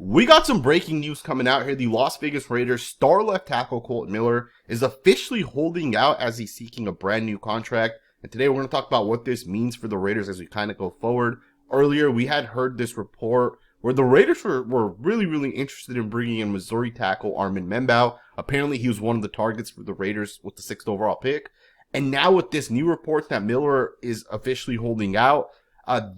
We got some breaking news coming out here. The Las Vegas Raiders star left tackle Kolton Miller is officially holding out as he's seeking a brand new contract. And today we're going to talk about what this means for the Raiders as we kind of go forward. Earlier, we had heard this report where the Raiders were really interested in bringing in Missouri tackle Armin Membau. Apparently, he was one of the targets for the Raiders with the 6th overall pick. And now with this new report that Miller is officially holding out,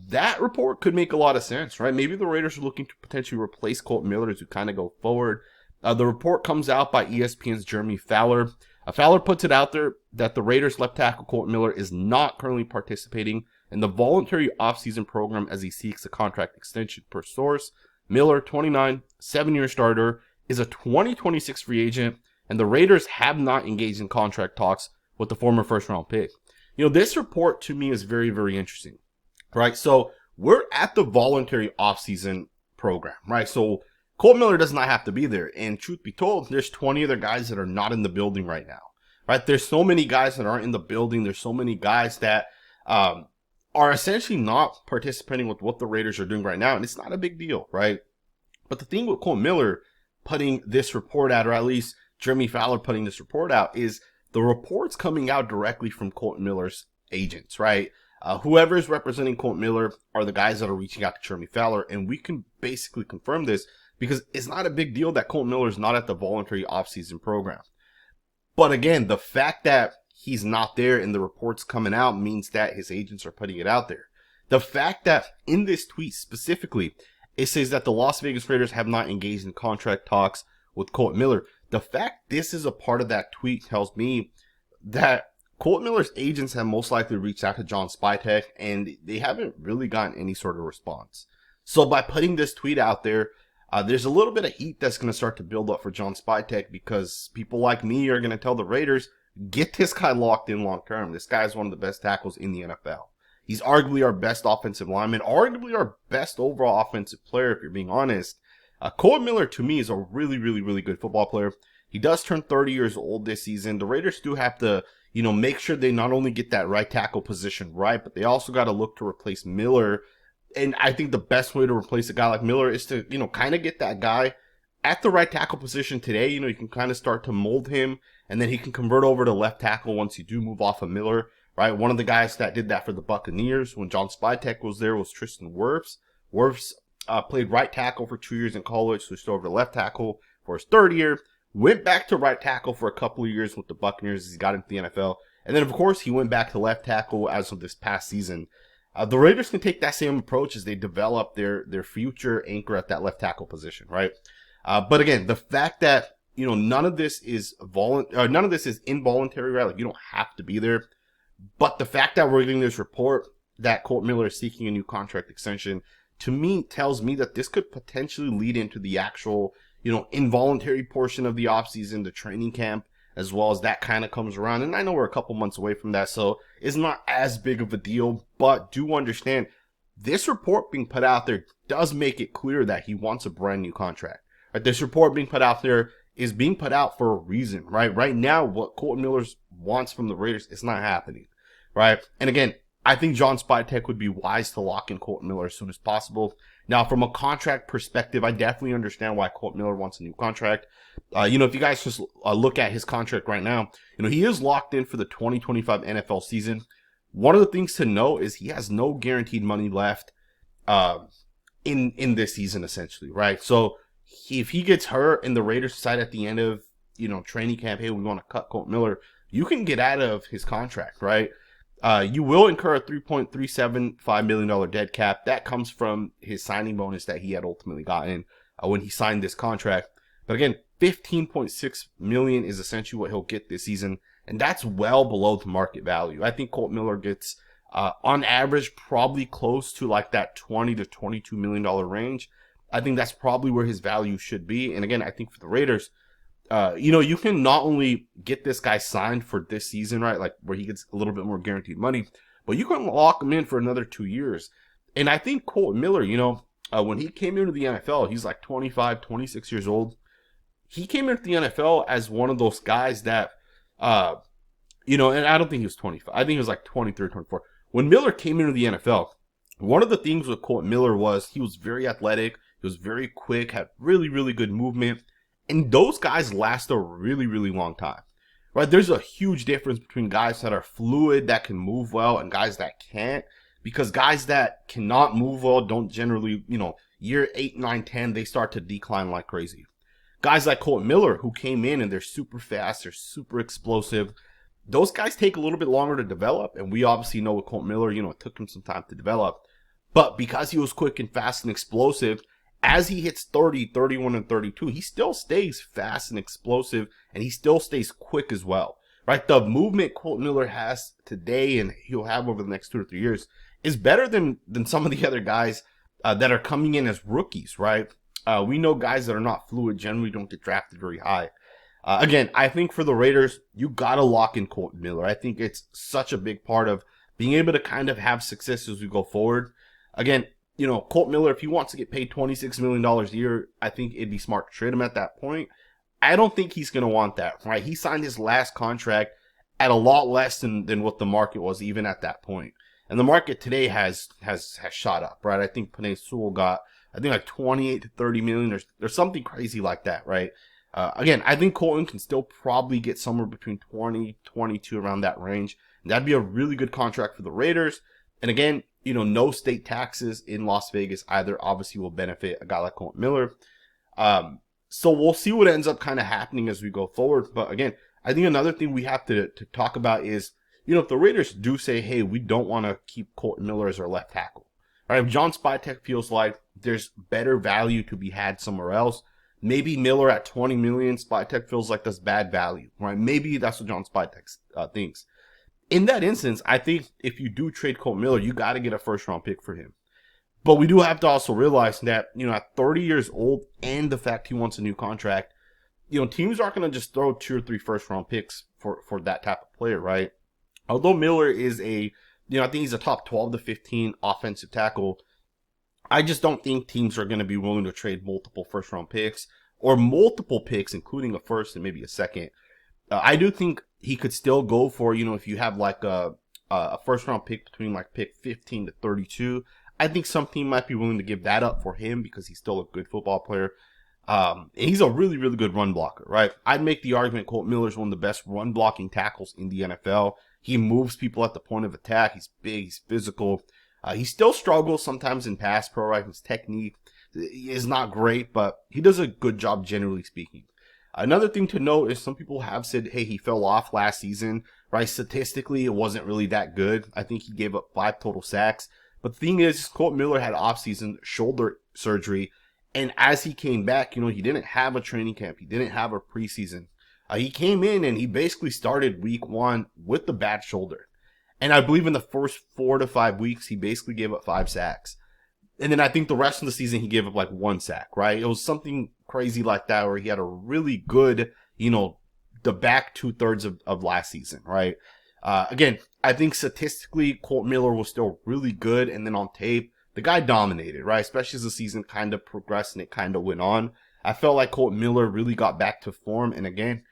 that report could make a lot of sense, right? Maybe the Raiders are looking to potentially replace Kolton Miller as we kind of go forward. The report comes out by ESPN's Jeremy Fowler. Fowler puts it out there that the Raiders left tackle Kolton Miller is not currently participating in the voluntary offseason program as he seeks a contract extension per source. Miller, 29, 7-year starter, is a 2026 free agent, and the Raiders have not engaged in contract talks with the former first-round pick. You know, this report to me is very interesting, right? So we're at the voluntary offseason program, right? So Kolton Miller does not have to be there. And truth be told, there's 20 other guys that are not in the building right now, right? There's so many guys that aren't in the building. There's so many guys that are essentially not participating with what the Raiders are doing right now. And it's not a big deal, right? But the thing with Kolton Miller putting this report out, or at least Jeremy Fowler putting this report out, is the report's coming out directly from Kolton Miller's agents, right? Whoever is representing Kolton Miller are the guys that are reaching out to Jeremy Fowler. And we can basically confirm this because it's not a big deal that Kolton Miller is not at the voluntary offseason program. But again, the fact that he's not there and the reports coming out means that his agents are putting it out there. The fact that in this tweet specifically, it says that the Las Vegas Raiders have not engaged in contract talks with Kolton Miller. The fact this is a part of that tweet tells me that Kolton Miller's agents have most likely reached out to John Spytek and they haven't really gotten any sort of response. So by putting this tweet out there, there's a little bit of heat that's going to start to build up for John Spytek because people like me are going to tell the Raiders, get this guy locked in long term. This guy is one of the best tackles in the NFL. He's arguably our best offensive lineman, arguably our best overall offensive player, if you're being honest. Kolton Miller, to me, is a really good football player. He does turn 30 years old this season. The Raiders do have to, make sure they not only get that right tackle position right, but they also got to look to replace Miller. And I think the best way to replace a guy like Miller is to, kind of get that guy at the right tackle position today. You can kind of start to mold him, and then he can convert over to left tackle once you do move off of Miller, right? One of the guys that did that for the Buccaneers when John Spytek was there was Tristan Wirfs. Wirfs played right tackle for 2 years in college, switched over to left tackle for his 3rd year, went back to right tackle for a couple of years with the Buccaneers as he got into the NFL. And then, of course, he went back to left tackle as of this past season. The Raiders can take that same approach as they develop their future anchor at that left tackle position, right? But again, the fact that, none of this is involuntary, right? Like, you don't have to be there. But the fact that we're getting this report that Kolton Miller is seeking a new contract extension, to me, tells me that this could potentially lead into the actual, involuntary portion of the offseason, the training camp, as well as that kind of comes around. And I know we're a couple months away from that, so it's not as big of a deal. But do understand, this report being put out there does make it clear that he wants a brand new contract. Right? This report being put out there is being put out for a reason, right? Right now, what Kolton Miller wants from the Raiders is not happening, right? And again, I think John Spytek would be wise to lock in Kolton Miller as soon as possible. Now, from a contract perspective, I definitely understand why Kolton Miller wants a new contract. If you guys just look at his contract right now, he is locked in for the 2025 NFL season. One of the things to note is he has no guaranteed money left in this season, essentially, right? So if he gets hurt and the Raiders decide at the end of, training camp, hey, we want to cut Kolton Miller, you can get out of his contract, right? You will incur a $3.375 million dead cap. That comes from his signing bonus that he had ultimately gotten when he signed this contract. But again, $15.6 million is essentially what he'll get this season, and that's well below the market value. I think Kolton Miller gets, on average, probably close to like that $20 to $22 million range. I think that's probably where his value should be. And again, I think for the Raiders, you can not only get this guy signed for this season, right? Like where he gets a little bit more guaranteed money, but you can lock him in for another 2 years. And I think Kolton Miller, when he came into the NFL, he's like 25, 26 years old. He came into the NFL as one of those guys that, and I don't think he was 25. I think he was like 23, 24. When Miller came into the NFL, one of the things with Kolton Miller was he was very athletic. He was very quick, had really, really good movement. And those guys last a really, really long time. Right? There's a huge difference between guys that are fluid, that can move well, and guys that can't. Because guys that cannot move well don't generally, year 8, 9, 10, they start to decline like crazy. Guys like Kolton Miller, who came in and they're super fast, they're super explosive. Those guys take a little bit longer to develop, and we obviously know with Kolton Miller, it took him some time to develop. But because he was quick and fast and explosive, as he hits 30, 31, and 32, he still stays fast and explosive, and he still stays quick as well. Right? The movement Kolton Miller has today and he'll have over the next 2 or 3 years is better than some of the other guys that are coming in as rookies, right? We know guys that are not fluid generally don't get drafted very high. Again, I think for the Raiders, you got to lock in Kolton Miller. I think it's such a big part of being able to kind of have success as we go forward. Again, Kolton Miller, if he wants to get paid $26 million a year, I think it'd be smart to trade him at that point. I don't think he's going to want that, right? He signed his last contract at a lot less than what the market was even at that point. And the market today has shot up, right? I think Penei Sewell got, like 28 to 30 million. There's something crazy like that, right? Again, I think Kolton can still probably get somewhere between 20, 22 around that range. And that'd be a really good contract for the Raiders. And again, no state taxes in Las Vegas either obviously will benefit a guy like Kolton Miller. So we'll see what ends up kind of happening as we go forward. But again, I think another thing we have to talk about is, if the Raiders do say, hey, we don't want to keep Kolton Miller as our left tackle. All right, if John Spytek feels like there's better value to be had somewhere else, maybe Miller at 20 million, Spytek feels like that's bad value, right? Maybe that's what John Spytek thinks. In that instance, I think if you do trade Kolton Miller, you got to get a first-round pick for him. But we do have to also realize that, at 30 years old and the fact he wants a new contract, teams aren't going to just throw 2 or 3 first-round picks for that type of player, right? Although Miller is I think he's a top 12 to 15 offensive tackle, I just don't think teams are going to be willing to trade multiple first-round picks or multiple picks, including a first and maybe a second. I do think he could still go for, if you have like a first-round pick between like pick 15 to 32, I think some team might be willing to give that up for him because he's still a good football player. And he's a really, really good run blocker, right? I'd make the argument Kolton Miller is one of the best run blocking tackles in the NFL. He moves people at the point of attack. He's big. He's physical. He still struggles sometimes in pass pro, right? His technique is not great, but he does a good job generally speaking. Another thing to note is some people have said, hey, he fell off last season, right? Statistically, it wasn't really that good. I think he gave up 5 total sacks. But the thing is, Kolton Miller had offseason shoulder surgery. And as he came back, he didn't have a training camp. He didn't have a preseason. He came in and he basically started week 1 with the bad shoulder. And I believe in the first 4 to 5 weeks, he basically gave up 5 sacks. And then I think the rest of the season, he gave up like 1 sack, right? It was something crazy like that where he had a really good, the back 2/3 of last season, right? Again, I think statistically, Kolton Miller was still really good. And then on tape, the guy dominated, right? Especially as the season kind of progressed and it kind of went on. I felt like Kolton Miller really got back to form. And again,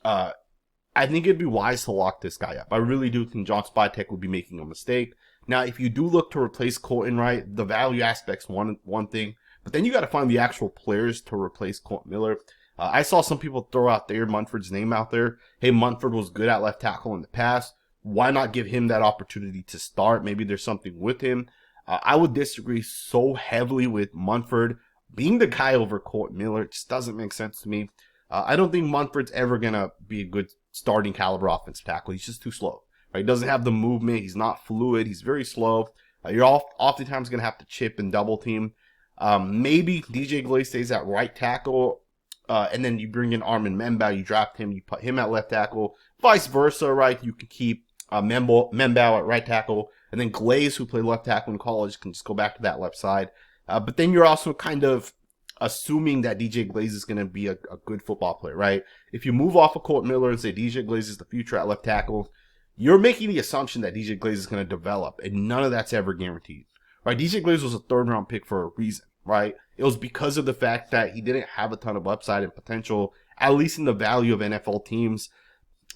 I think it'd be wise to lock this guy up. I really do think John Spytek would be making a mistake. Now, if you do look to replace Kolton, right, the value aspect's one thing, but then you got to find the actual players to replace Kolton Miller. I saw some people throw out there Munford's name out there. Hey, Munford was good at left tackle in the past. Why not give him that opportunity to start? Maybe there's something with him. I would disagree so heavily with Munford being the guy over Kolton Miller. It just doesn't make sense to me. I don't think Munford's ever going to be a good starting caliber offensive tackle. He's just too slow. Right? He doesn't have the movement. He's not fluid. He's very slow. You're oftentimes going to have to chip and double team. Maybe DJ Glaze stays at right tackle, and then you bring in Armin Membao. You draft him. You put him at left tackle. Vice versa, right? You can keep Membao at right tackle, and then Glaze, who played left tackle in college, can just go back to that left side. But then you're also kind of assuming that DJ Glaze is going to be a good football player, right? If you move off of Kolton Miller and say DJ Glaze is the future at left tackle, you're making the assumption that DJ Glaze is going to develop, and none of that's ever guaranteed, right? DJ Glaze was a 3rd round pick for a reason, right? It was because of the fact that he didn't have a ton of upside and potential, at least in the value of NFL teams.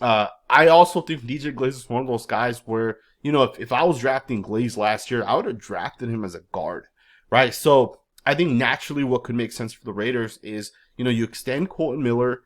I also think DJ Glaze is one of those guys where, if I was drafting Glaze last year, I would have drafted him as a guard, right? So I think naturally what could make sense for the Raiders is, you extend Kolton Miller,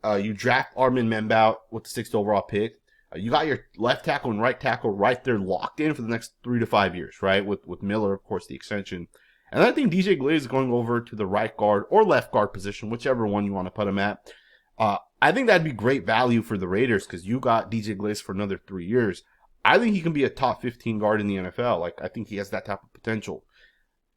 you draft Armin Membaut with the 6th overall pick. You got your left tackle and right tackle right there locked in for the next 3 to 5 years, right? With Miller, of course, the extension. And I think DJ Glaze is going over to the right guard or left guard position, whichever one you want to put him at. I think that'd be great value for the Raiders because you got DJ Glaze for another 3 years. I think he can be a top 15 guard in the NFL. Like, I think he has that type of potential.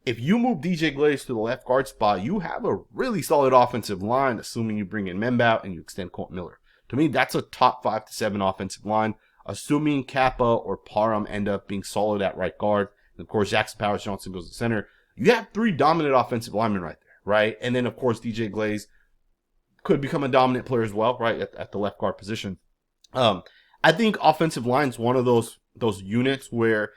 If you move DJ Glaze to the left guard spot, you have a really solid offensive line, assuming you bring in Membaut and you extend Kolton Miller. To me, that's a top 5 to 7 offensive line, assuming Kappa or Parham end up being solid at right guard. And of course, Jackson Powers-Johnson goes to center. You have 3 dominant offensive linemen right there, right? And then, of course, DJ Glaze could become a dominant player as well, right, at the left guard position. I think offensive line is one of those units where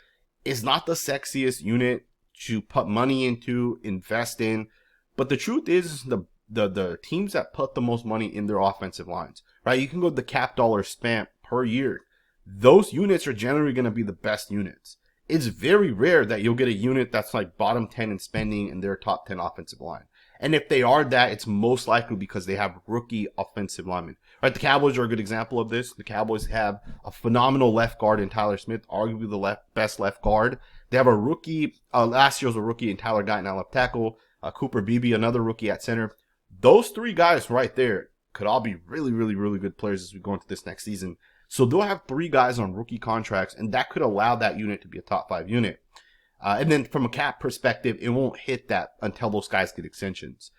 it's not the sexiest unit to put money into, invest in, but the truth is the teams that put the most money in their offensive lines, right? You can go to the cap dollar spent per year. Those units are generally going to be the best units. It's very rare that you'll get a unit that's like bottom 10 in spending and their top 10 offensive line. And if they are that, it's most likely because they have rookie offensive linemen. Right, the Cowboys are a good example of this. The Cowboys have a phenomenal left guard in Tyler Smith, arguably the best left guard. They have a rookie, last year was a rookie in Tyler Guyton at left tackle, Cooper Beebe, another rookie at center. Those 3 guys right there could all be really, really, really good players as we go into this next season. So they'll have 3 guys on rookie contracts, and that could allow that unit to be a top 5 unit. And then from a cap perspective, it won't hit that until those guys get extensions.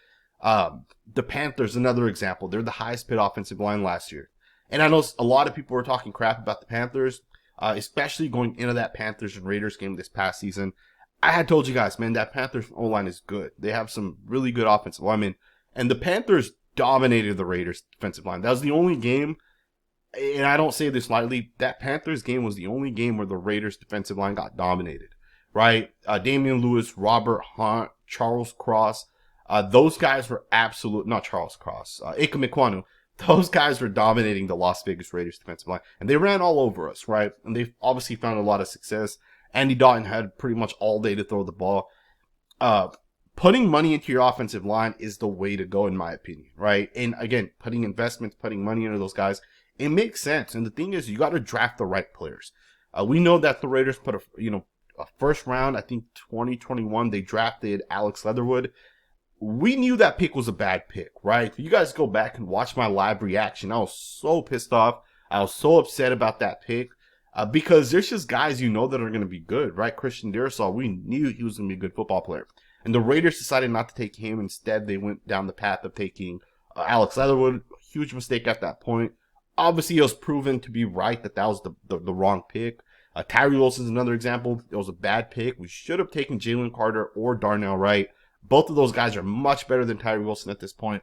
The Panthers, another example. They're the highest paid offensive line last year. And I know a lot of people were talking crap about the Panthers, especially going into that Panthers and Raiders game this past season. I had told you guys, man, that Panthers O-line is good. They have some really good offensive linemen. And the Panthers dominated the Raiders defensive line. That was the only game, and I don't say this lightly, that Panthers game was the only game where the Raiders defensive line got dominated. Right? Damian Lewis, Robert Hunt, Charles Cross. Those guys were not Charles Cross, Ika Mekwanu. Those guys were dominating the Las Vegas Raiders defensive line. And they ran all over us, right? And they've obviously found a lot of success. Andy Dalton had pretty much all day to throw the ball. Putting money into your offensive line is the way to go, in my opinion, right? And again, putting investments, putting money into those guys, it makes sense. And the thing is, you got to draft the right players. We know that the Raiders put a first round, I think 2021, they drafted Alex Leatherwood. We knew that pick was a bad pick, right? If you guys go back and watch my live reaction, I was so pissed off. I was so upset about that pick because there's just guys that are going to be good, right? Christian Darrisaw, we knew he was going to be a good football player. And the Raiders decided not to take him. Instead, they went down the path of taking Alex Leatherwood. Huge mistake at that point. Obviously, it was proven to be right that was the wrong pick. Tyree Wilson's another example. It was a bad pick. We should have taken Jalen Carter or Darnell Wright. Both of those guys are much better than Tyree Wilson at this point.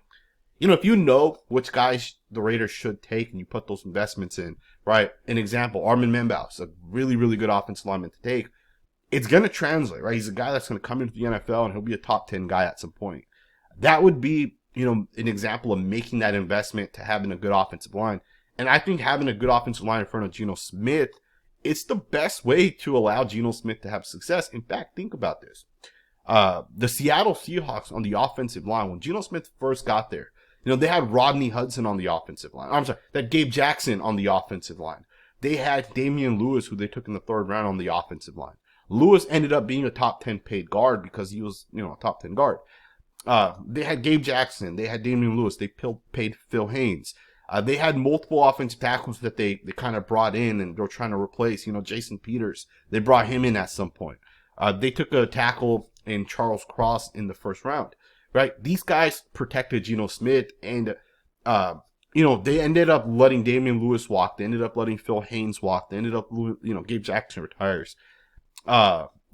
If you know which guys the Raiders should take and you put those investments in, right? An example, Armin Membaut is a really, really good offensive lineman to take. It's going to translate, right? He's a guy that's going to come into the NFL and he'll be a top 10 guy at some point. That would be, an example of making that investment to having a good offensive line. And I think having a good offensive line in front of Geno Smith, it's the best way to allow Geno Smith to have success. In fact, think about this. The Seattle Seahawks on the offensive line, when Geno Smith first got there, they had Rodney Hudson on the offensive line. I'm sorry, that Gabe Jackson on the offensive line. They had Damian Lewis, who they took in the 3rd round, on the offensive line. Lewis ended up being a top 10 paid guard because he was, a top 10 guard. They had Gabe Jackson. They had Damian Lewis. They paid Phil Haynes. They had multiple offensive tackles that they kind of brought in and they're trying to replace, Jason Peters. They brought him in at some point. They took a tackle in Charles Cross in the 1st round, right? These guys protected Geno Smith and, they ended up letting Damian Lewis walk. They ended up letting Phil Haynes walk. They ended up, Gabe Jackson retires.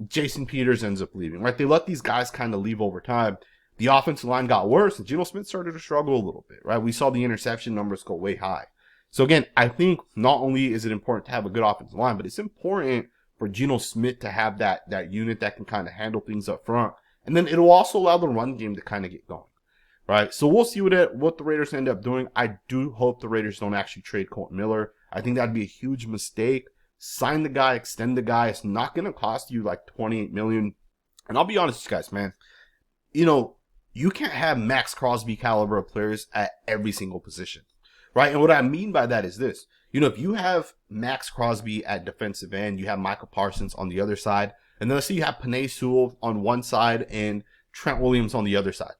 Jason Peters ends up leaving, right? They let these guys kind of leave over time. The offensive line got worse, and Geno Smith started to struggle a little bit, right? We saw the interception numbers go way high. So again, I think not only is it important to have a good offensive line, but it's important for Geno Smith to have that unit that can kind of handle things up front. And then it'll also allow the run game to kind of get going, right? So we'll see what the Raiders end up doing. I do hope the Raiders don't actually trade Kolton Miller. I think that'd be a huge mistake. Sign the guy, extend the guy. It's not going to cost you like $28 million. And I'll be honest with you guys, man. you know, you can't have Maxx Crosby caliber of players at every single position, right? And what I mean by that is this. If you have Maxx Crosby at defensive end, you have Michael Parsons on the other side, and then let's say you have Penei Sewell on one side and Trent Williams on the other side.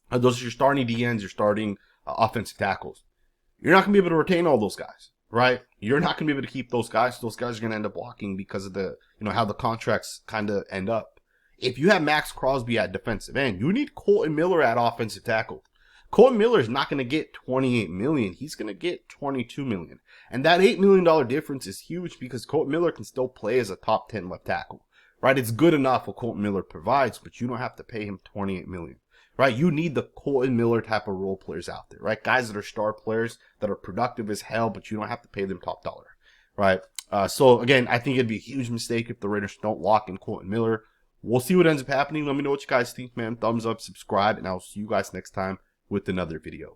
Those are your starting DNs, your starting offensive tackles. You're not going to be able to retain all those guys, right? You're not going to be able to keep those guys. Those guys are going to end up walking because of the, how the contracts kind of end up. If you have Maxx Crosby at defensive end, you need Kolton Miller at offensive tackle. Kolton Miller is not going to get $28 million. He's going to get $22 million. And that $8 million difference is huge because Kolton Miller can still play as a top 10 left tackle, right? It's good enough what Kolton Miller provides, but you don't have to pay him $28 million, right? You need the Kolton Miller type of role players out there, right? Guys that are star players that are productive as hell, but you don't have to pay them top dollar, right? So again, I think it'd be a huge mistake if the Raiders don't lock in Kolton Miller. We'll see what ends up happening. Let me know what you guys think, man. Thumbs up, subscribe, and I'll see you guys next time with another video.